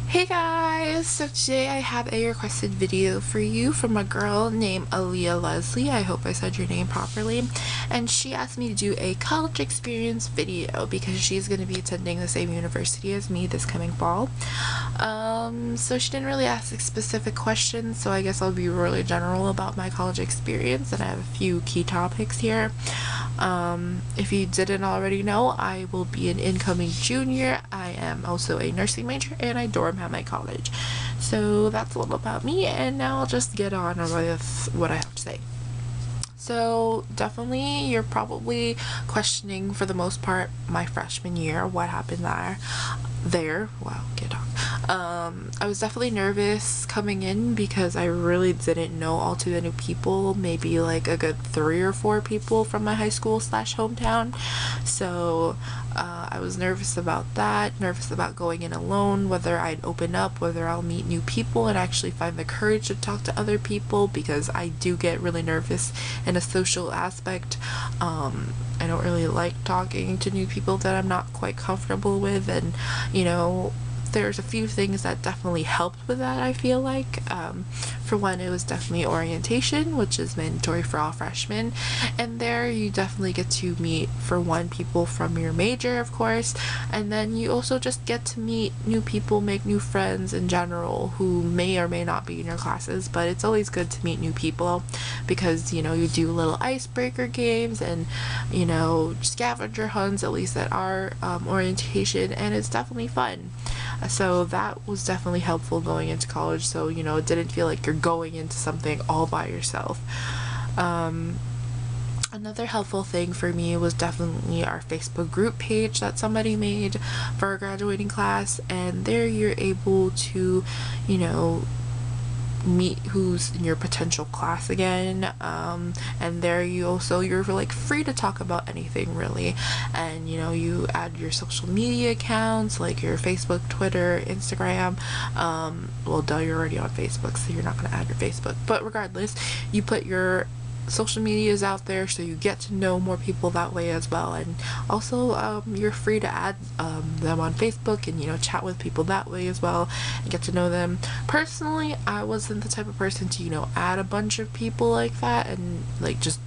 Hey guys! So today I have a requested video for you from a girl named Aaliyah Leslie. I hope I said your name properly. And she asked me to do a college experience video because she's going to be attending the same university as me this coming fall. So she didn't really ask specific questions, so I guess I'll be really general about my college experience, and I have a few key topics here. If you didn't already know, I will be an incoming junior. I am also a nursing major and I dorm at my college. So that's a little about me, and now I'll just get on with what I have to say. So definitely you're probably questioning for the most part my freshman year, what happened there. Wow, get on. I was definitely nervous coming in because I really didn't know all too many people, maybe like a good 3 or 4 people from my high school / hometown. So I was nervous about that, nervous about going in alone, whether I'd open up, whether I'll meet new people and actually find the courage to talk to other people, because I do get really nervous in a social aspect. I don't really like talking to new people that I'm not quite comfortable with, and there's a few things that definitely helped with that, I feel like. For one, it was definitely orientation, which is mandatory for all freshmen, and there you definitely get to meet, for one, people from your major, of course, and then you also just get to meet new people, make new friends in general who may or may not be in your classes. But it's always good to meet new people because you do little icebreaker games and scavenger hunts, at least at our orientation, and it's definitely fun. So that was definitely helpful going into college, so it didn't feel like you're going into something all by yourself. Another helpful thing for me was definitely our Facebook group page that somebody made for our graduating class, and there you're able to meet who's in your potential class again, and there you're like free to talk about anything really, and you add your social media accounts like your Facebook, Twitter, Instagram. Well, duh, you're already on Facebook, so you're not going to add your Facebook, but regardless, you put your social medias out there so you get to know more people that way as well. And also you're free to add them on Facebook and chat with people that way as well and get to know them. Personally, I wasn't the type of person to add a bunch of people like that and like just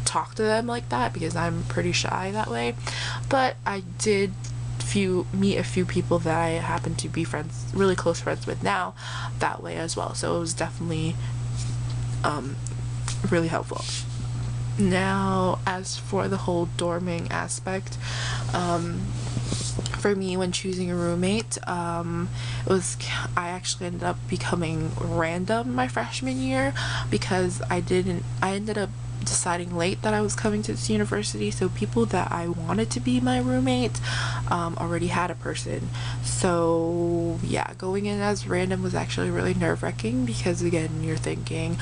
talk to them like that, because I'm pretty shy that way. But I did meet a few people that I happen to be really close friends with now that way as well, so it was definitely really helpful. Now, as for the whole dorming aspect, for me, when choosing a roommate, I actually ended up becoming random my freshman year, because I ended up deciding late that I was coming to this university, so people that I wanted to be my roommate already had a person. So yeah, going in as random was actually really nerve-wracking, because again, you're thinking,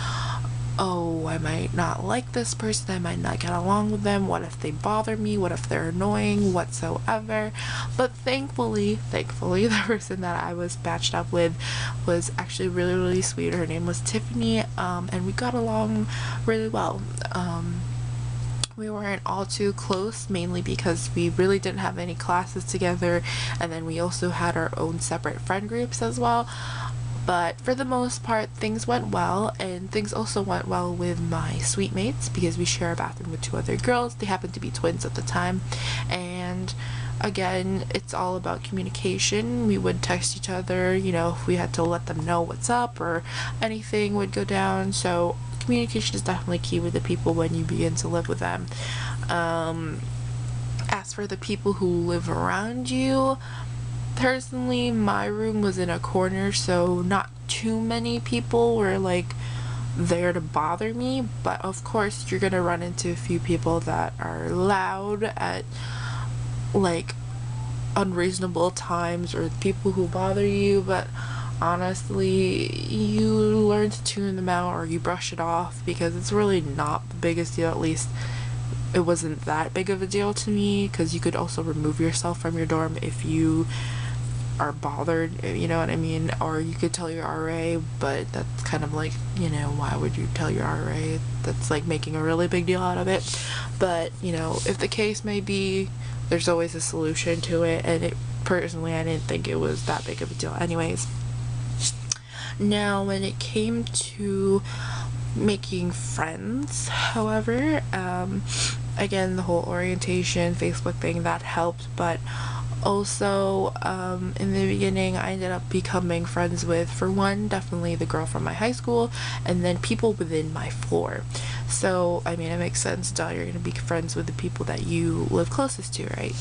oh, I might not like this person, I might not get along with them, what if they bother me, what if they're annoying, whatsoever. But thankfully, the person that I was matched up with was actually really, really sweet. Her name was Tiffany, and we got along really well. We weren't all too close, mainly because we really didn't have any classes together, and then we also had our own separate friend groups as well. But for the most part, things went well, and things also went well with my suite mates, because we share a bathroom with 2 other girls. They happened to be twins at the time, and again, it's all about communication. We would text each other, if we had to let them know what's up or anything would go down. So communication is definitely key with the people when you begin to live with them. As for the people who live around you, personally, my room was in a corner, so not too many people were like there to bother me, but of course you're gonna run into a few people that are loud at like unreasonable times, or people who bother you, but honestly, you learn to tune them out, or you brush it off, because it's really not the biggest deal. At least it wasn't that big of a deal to me, because you could also remove yourself from your dorm if you are bothered, you know what I mean? Or you could tell your RA, but that's kind of like, why would you tell your RA? That's like making a really big deal out of it. But if the case may be, there's always a solution to it, and it personally, I didn't think it was that big of a deal. Anyways, now when it came to making friends, however, again, the whole orientation Facebook thing, that helped, but also in the beginning I ended up becoming friends with, for one, definitely the girl from my high school, and then people within my floor. So I mean, it makes sense, duh, you're gonna be friends with the people that you live closest to, right?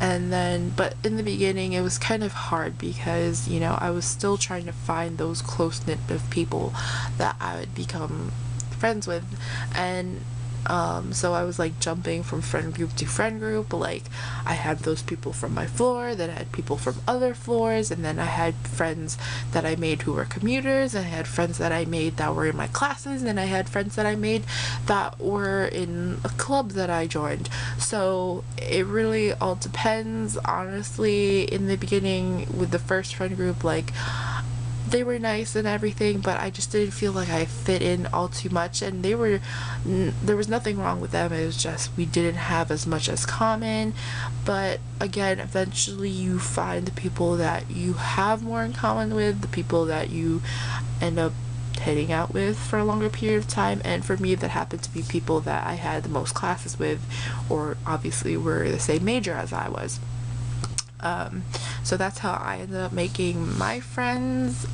And then, but in the beginning it was kind of hard because, you know, I was still trying to find those close-knit of people that I would become friends with. And so I was like jumping from friend group to friend group. Like, I had those people from my floor, then I had people from other floors, and then I had friends that I made who were commuters, and I had friends that I made that were in my classes, and then I had friends that I made that were in a club that I joined. So it really all depends. Honestly, in the beginning with the first friend group, like, they were nice and everything, but I just didn't feel like I fit in all too much, and there was nothing wrong with them. It was just we didn't have as much as common. But again, eventually you find the people that you have more in common with, the people that you end up heading out with for a longer period of time. And for me, that happened to be people that I had the most classes with, or obviously were the same major as I was. So that's how I ended up making my friends.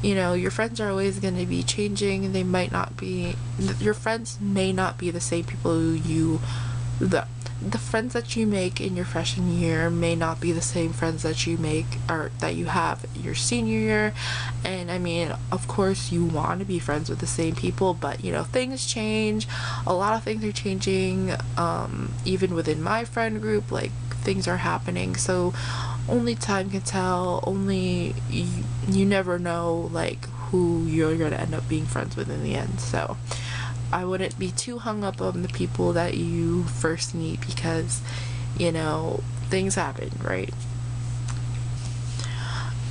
You know, your friends are always going to be changing. They might not be, your friends may not be the same people who the friends that you make in your freshman year may not be the same friends that you make, or that you have your senior year. And I mean, of course you want to be friends with the same people, but you know, things change. A lot of things are changing, even within my friend group. Like, things are happening, so only time can tell. Only you never know, like, who you're gonna end up being friends with in the end. So I wouldn't be too hung up on the people that you first meet, because, you know, things happen, right?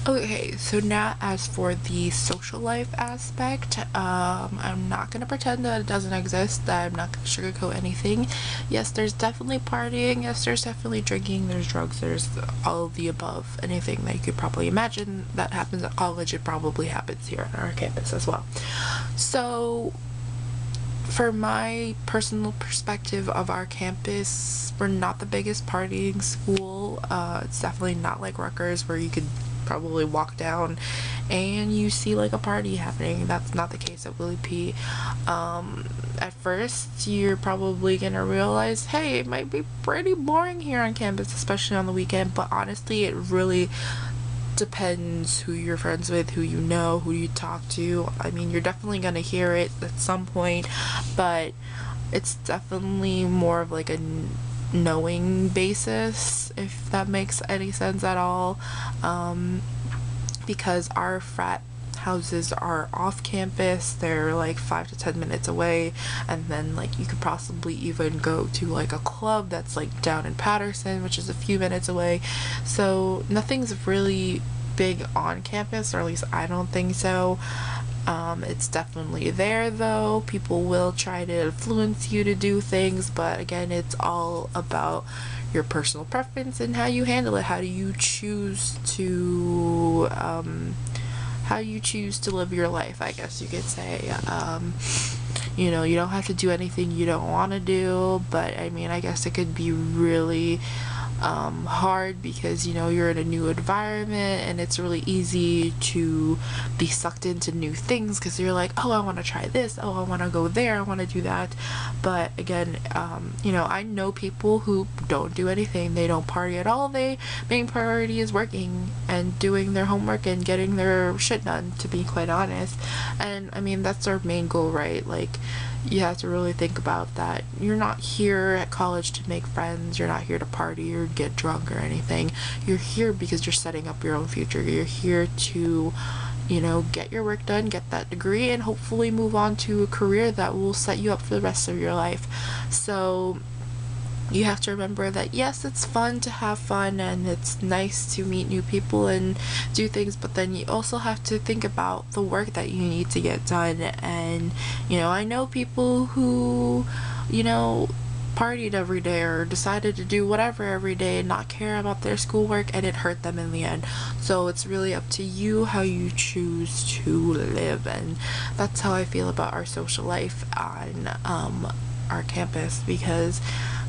Okay, so now as for the social life aspect, I'm not gonna pretend that it doesn't exist. I'm not gonna sugarcoat anything. Yes, there's definitely partying. Yes, there's definitely drinking. There's drugs. There's all of the above. Anything that you could probably imagine that happens at college, it probably happens here on our campus as well. So for my personal perspective of our campus, we're not the biggest partying school. It's definitely not like Rutgers, where you could probably walk down and you see like a party happening. That's not the case at Willie P. At first you're probably gonna realize, hey, it might be pretty boring here on campus, especially on the weekend, but honestly it really depends who you're friends with, who you know, who you talk to. I mean, you're definitely gonna hear it at some point, but it's definitely more of like a knowing basis, if that makes any sense at all, because our frat houses are off campus. They're like 5 to 10 minutes away, and then like you could possibly even go to like a club that's like down in Patterson, which is a few minutes away. So nothing's really big on campus, or at least I don't think so. It's definitely there though. People will try to influence you to do things, but again, it's all about your personal preference and how you handle it. How do you choose to live your life, I guess you could say. You know, you don't have to do anything you don't want to do, but I mean, I guess it could be really hard, because you know, you're in a new environment and it's really easy to be sucked into new things, because you're like, oh, I want to try this, oh, I want to go there, I want to do that. But again, you know, I know people who don't do anything. They don't party at all. Their main priority is working and doing their homework and getting their shit done, to be quite honest. And I mean, that's our main goal, right? Like, you have to really think about that. You're not here at college to make friends. You're not here to party or get drunk or anything. You're here because you're setting up your own future. You're here to, you know, get your work done, get that degree, and hopefully move on to a career that will set you up for the rest of your life. So you have to remember that yes, it's fun to have fun and it's nice to meet new people and do things, but then you also have to think about the work that you need to get done. And you know, I know people who, you know, partied every day or decided to do whatever every day and not care about their schoolwork, and it hurt them in the end. So it's really up to you how you choose to live, and that's how I feel about our social life on our campus, because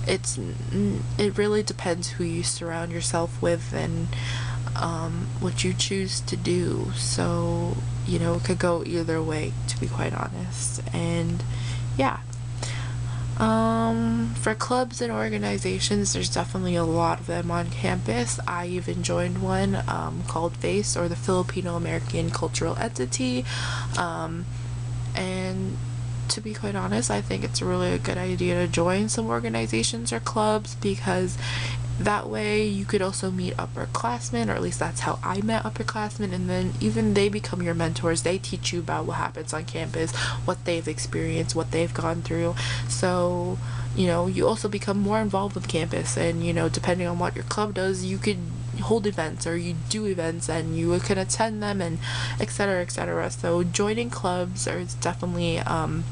it really depends who you surround yourself with and what you choose to do. So it could go either way, to be quite honest. And yeah, for clubs and organizations, there's definitely a lot of them on campus. I even joined one called FACE, or the Filipino American Cultural Entity, and to be quite honest, I think it's really a good idea to join some organizations or clubs, because that way you could also meet upperclassmen, or at least that's how I met upperclassmen, and then even they become your mentors. They teach you about what happens on campus, what they've experienced, what they've gone through. So you also become more involved with campus, and depending on what your club does, you could hold events, or you do events and you can attend them, and etc, etc. So joining clubs is definitely a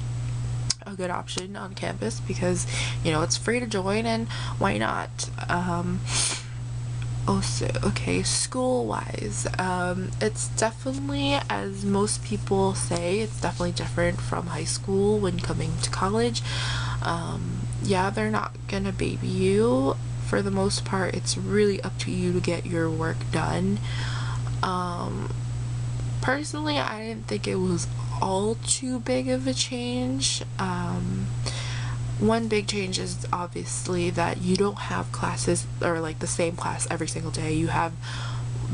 good option on campus, because it's free to join, and why not? Also, okay, school wise, it's definitely, as most people say, it's definitely different from high school when coming to college. Yeah, they're not gonna baby you. For the most part, it's really up to you to get your work done. Personally, I didn't think it was all too big of a change. One big change is obviously that you don't have classes, or like the same class every single day. You have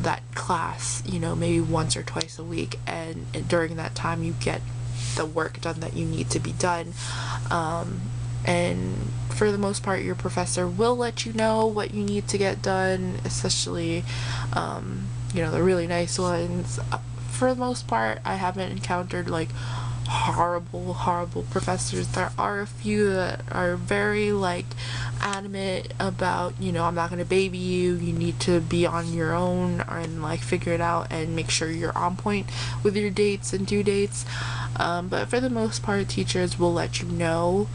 that class, maybe once or twice a week, and during that time you get the work done that you need to be done. And for the most part, your professor will let you know what you need to get done, especially the really nice ones. For the most part, I haven't encountered like horrible professors. There are a few that are very adamant about, I'm not gonna baby you, you need to be on your own and figure it out and make sure you're on point with your dates and due dates. But for the most part, teachers will let you know.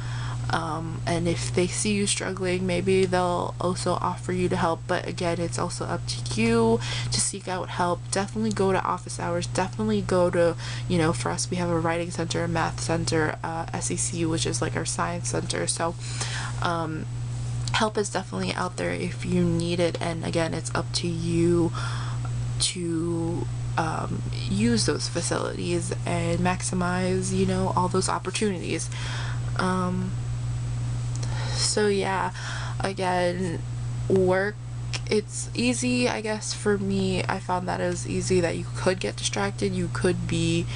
And if they see you struggling, maybe they'll also offer you to help. But again, it's also up to you to seek out help. Definitely go to office hours. Definitely go to, for us, we have a writing center, a math center, SEC, which is our science center. So help is definitely out there if you need it. And again, it's up to you to use those facilities and maximize, all those opportunities. So yeah, again, work, it's easy, I guess. For me, I found that it was easy, that you could get distracted, you could be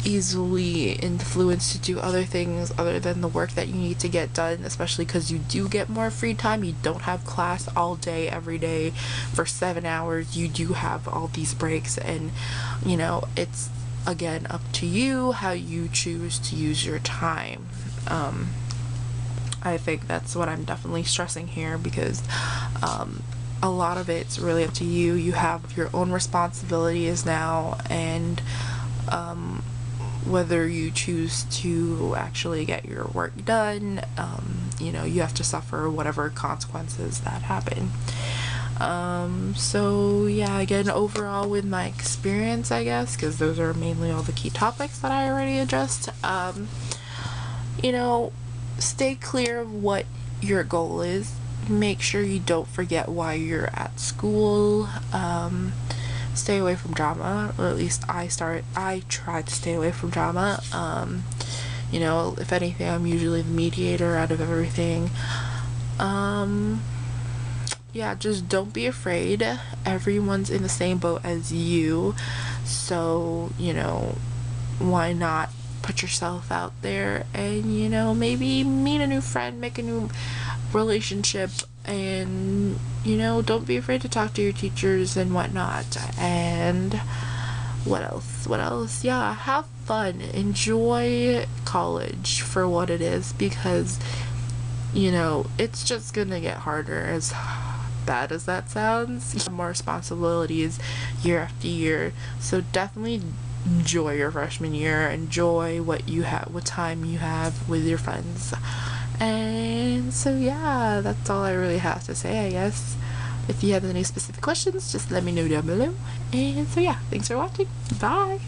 easily influenced to do other things other than the work that you need to get done, especially because you do get more free time. You don't have class all day every day for 7 hours. You do have all these breaks, and it's again up to you how you choose to use your time. I think that's what I'm definitely stressing here, because a lot of it's really up to you. You have your own responsibilities now, and whether you choose to actually get your work done, you have to suffer whatever consequences that happen. So yeah, again, overall with my experience, I guess, because those are mainly all the key topics that I already addressed, stay clear of what your goal is. Make sure you don't forget why you're at school. Stay away from drama, or at least I try to stay away from drama. If anything, I'm usually the mediator out of everything. Yeah, just don't be afraid. Everyone's in the same boat as you, so why not put yourself out there and maybe meet a new friend, make a new relationship, and don't be afraid to talk to your teachers and whatnot. And what else? Yeah, have fun, enjoy college for what it is, because it's just gonna get harder, as bad as that sounds. More responsibilities year after year, so definitely enjoy your freshman year, enjoy what time you have with your friends. And so yeah, that's all I really have to say, I guess. If you have any specific questions, just let me know down below. And so yeah, thanks for watching. Bye!